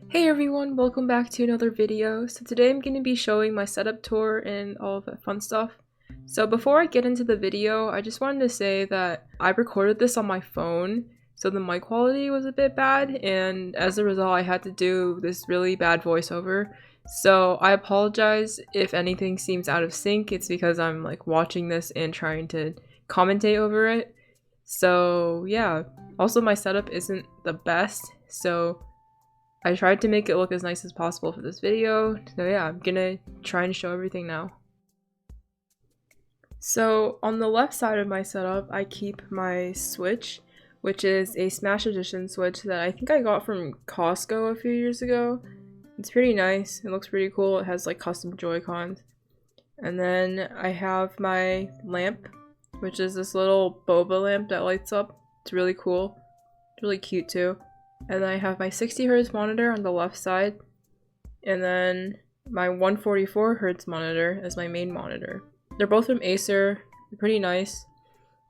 Hey everyone, welcome back to another video. So today I'm going to be showing my setup tour and all of that fun stuff. So before I get into the video, I just wanted to say that I recorded this on my phone, so the mic quality was a bit bad, and as a result I had to do this really bad voiceover. So I apologize if anything seems out of sync. It's because I'm like watching this and trying to commentate over it. So yeah, also my setup isn't the best, so I tried to make it look as nice as possible for this video. So yeah, I'm gonna try and show everything now. So on the left side of my setup, I keep my Switch, which is a Smash Edition Switch that I think I got from Costco a few years ago. It's pretty nice. It looks pretty cool. It has like custom Joy-Cons. And then I have my lamp, which is this little boba lamp that lights up. It's really cool. It's really cute too. And then I have my 60Hz monitor on the left side, and then my 144Hz monitor as my main monitor. They're both from Acer, they're pretty nice.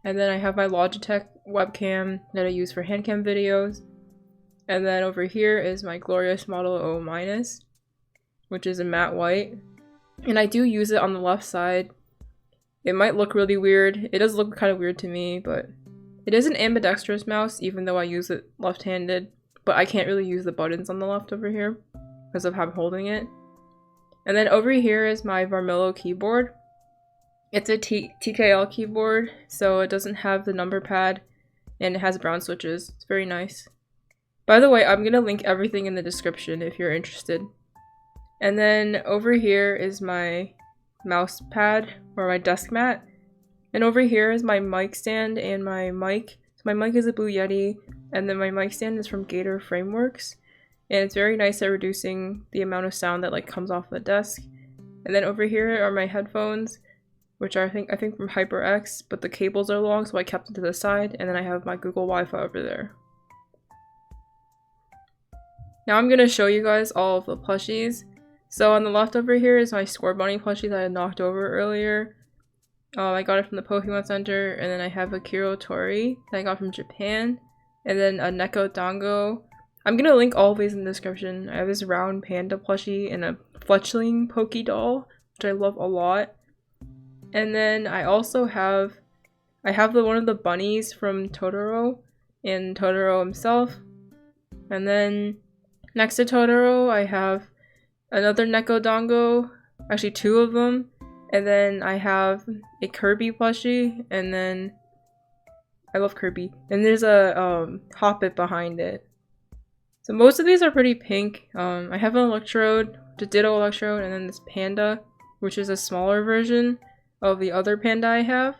And then I have my Logitech webcam that I use for handcam videos. And then over here is my glorious Model O-, which is a matte white. And I do use it on the left side. It might look really weird. It does look kind of weird to me, but it is an ambidextrous mouse, even though I use it left-handed. But I can't really use the buttons on the left over here because of how I'm holding it. And then over here is my Varmillo keyboard. It's a TKL keyboard, so it doesn't have the number pad and it has brown switches. It's very nice. By the way, I'm gonna link everything in the description if you're interested. And then over here is my mouse pad or my desk mat. And over here is my mic stand and my mic. So my mic is a Blue Yeti, and then my mic stand is from Gator Frameworks. And it's very nice at reducing the amount of sound that like comes off the desk. And then over here are my headphones, which are I think from HyperX, but the cables are long, so I kept them to the side. And then I have my Google Wi-Fi over there. Now I'm gonna show you guys all of the plushies. So on the left over here is my Score Bunny plushie that I knocked over earlier. I got it from the Pokemon Center, and then I have a Kiro Tori that I got from Japan, and then a Neko Dango. I'm gonna link all of these in the description. I have this round panda plushie and a fletchling Poké doll, which I love a lot. And then I also have, one of the bunnies from Totoro, and Totoro himself. And then next to Totoro, I have another Neko Dango, actually two of them. And then I have a Kirby plushie, and then I love Kirby. And there's a Hoppip behind it. So most of these are pretty pink. I have an Electrode, the Ditto Electrode, and then this Panda, which is a smaller version of the other Panda I have.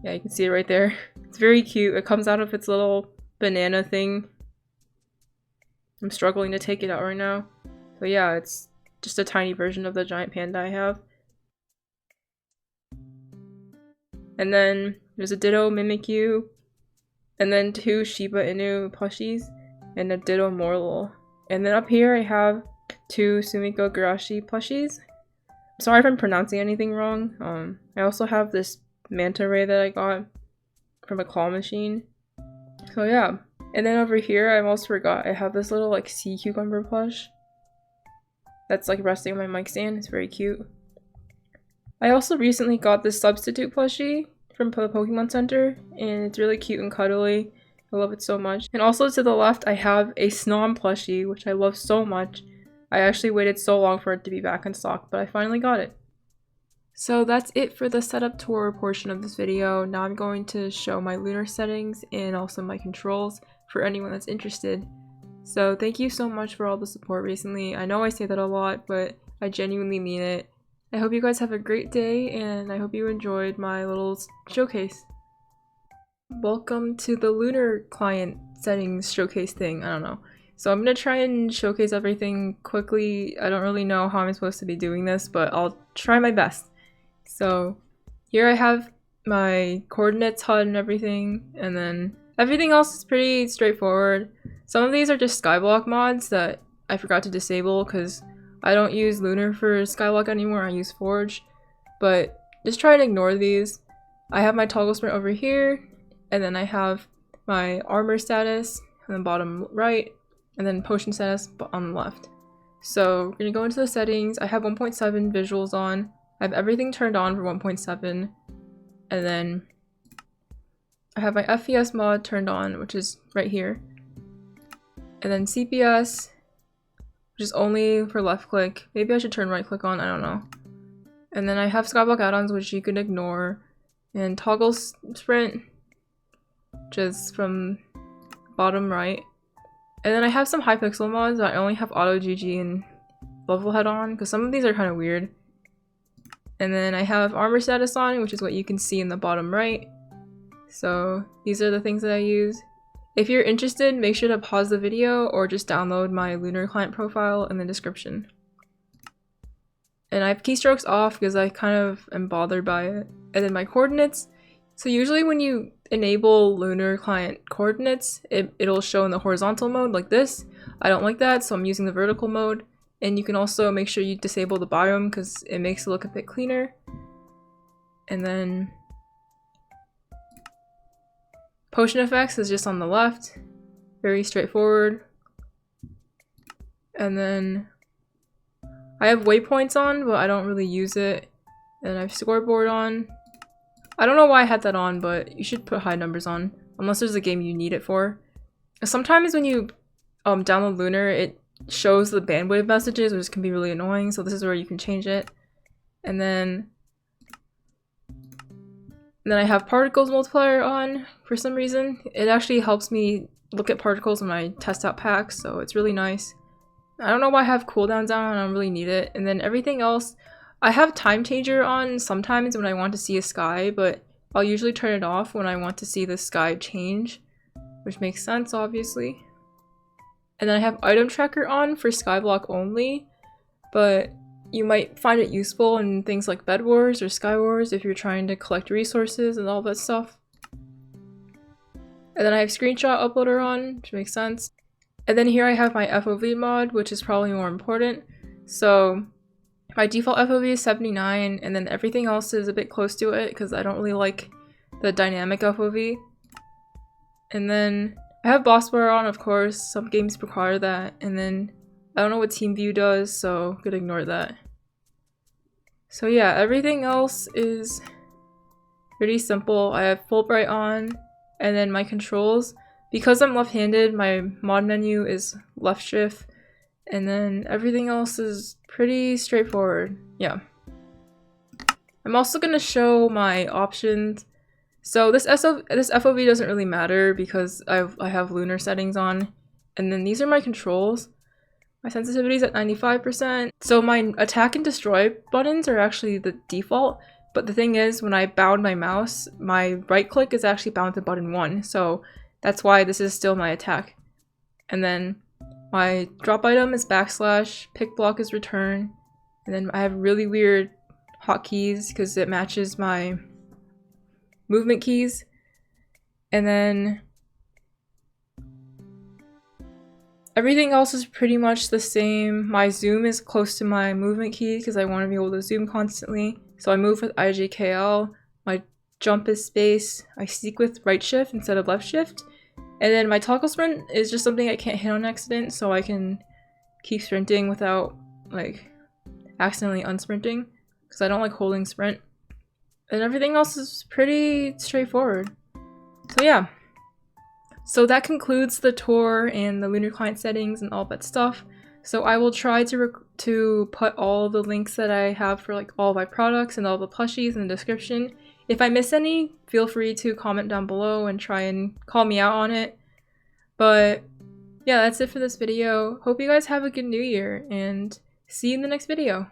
Yeah, you can see it right there. It's very cute. It comes out of its little banana thing. I'm struggling to take it out right now. But yeah, it's just a tiny version of the giant panda I have. And then there's a Ditto Mimikyu, and then two Shiba Inu plushies, and a Ditto Morlul. And then up here I have two Sumiko Garashi plushies. I'm sorry if I'm pronouncing anything wrong. I also have this manta ray that I got from a claw machine. So yeah. And then over here I almost forgot, I have this little like sea cucumber plush that's like resting on my mic stand. It's very cute. I also recently got this substitute plushie from the Pokemon Center, and it's really cute and cuddly. I love it so much. And also to the left, I have a Snom plushie, which I love so much. I actually waited so long for it to be back in stock, but I finally got it. So that's it for the setup tour portion of this video. Now I'm going to show my lunar settings and also my controls for anyone that's interested. So thank you so much for all the support recently. I know I say that a lot, but I genuinely mean it. I hope you guys have a great day, and I hope you enjoyed my little showcase. Welcome to the lunar client settings showcase thing. I don't know. So I'm gonna try and showcase everything quickly. I don't really know how I'm supposed to be doing this, but I'll try my best. So here I have my coordinates HUD and everything, and then everything else is pretty straightforward. Some of these are just skyblock mods that I forgot to disable because I don't use Lunar for Skyblock anymore, I use Forge, but just try and ignore these. I have my toggle sprint over here, and then I have my armor status on the bottom right, and then potion status on the left. So we're gonna go into the settings. I have 1.7 visuals on. I have everything turned on for 1.7, and then I have my FPS mod turned on, which is right here. And then CPS, which is only for left click. Maybe I should turn right click on, I don't know. And then I have skyblock add-ons, which you can ignore. And toggle sprint, which is from bottom right. And then I have some high pixel mods. I only have auto GG and level head on, because some of these are kind of weird. And then I have armor status on, which is what you can see in the bottom right. So these are the things that I use. If you're interested, make sure to pause the video or just download my Lunar client profile in the description. And I have keystrokes off because I kind of am bothered by it. And then my coordinates. So usually when you enable Lunar client coordinates, it'll show in the horizontal mode like this. I don't like that, so I'm using the vertical mode. And you can also make sure you disable the biome because it makes it look a bit cleaner. And then potion effects is just on the left. Very straightforward. And then I have waypoints on, but I don't really use it. And I have scoreboard on. I don't know why I had that on, but you should put high numbers on. Unless there's a game you need it for. Sometimes when you download Lunar, it shows the bandwidth messages, which can be really annoying, so this is where you can change it. And then I have particles multiplier on for some reason. It actually helps me look at particles when I test out packs, so it's really nice. I don't know why I have cooldowns on, I don't really need it. And then everything else, I have time changer on sometimes when I want to see a sky, but I'll usually turn it off when I want to see the sky change, which makes sense obviously. And then I have item tracker on for skyblock only, but you might find it useful in things like Bed Wars or Sky Wars if you're trying to collect resources and all that stuff. And then I have screenshot uploader on, which makes sense. And then here I have my FOV mod, which is probably more important. So my default FOV is 79, and then everything else is a bit close to it because I don't really like the dynamic FOV. And then I have boss bar on, of course. Some games require that. And then I don't know what team view does, so could ignore that. So yeah, everything else is pretty simple. I have Fulbright on, and then my controls. Because I'm left-handed, my mod menu is left shift, and then everything else is pretty straightforward. Yeah. I'm also gonna show my options. So this FOV doesn't really matter because I have Lunar settings on. And then these are my controls. My sensitivity is at 95%. So my attack and destroy buttons are actually the default. But the thing is, when I bound my mouse, my right click is actually bound to button 1. So that's why this is still my attack. And then my drop item is backslash, pick block is return. And then I have really weird hotkeys because it matches my movement keys. And then everything else is pretty much the same. My zoom is close to my movement key because I want to be able to zoom constantly. So I move with IJKL. My jump is space. I seek with right shift instead of left shift. And then my toggle sprint is just something I can't hit on accident, so I can keep sprinting without like accidentally unsprinting because I don't like holding sprint. And everything else is pretty straightforward. So yeah. So that concludes the tour and the Lunar client settings and all that stuff. So I will try to put all the links that I have for like all of my products and all the plushies in the description. If I miss any, feel free to comment down below and try and call me out on it. But yeah, that's it for this video. Hope you guys have a good new year and see you in the next video.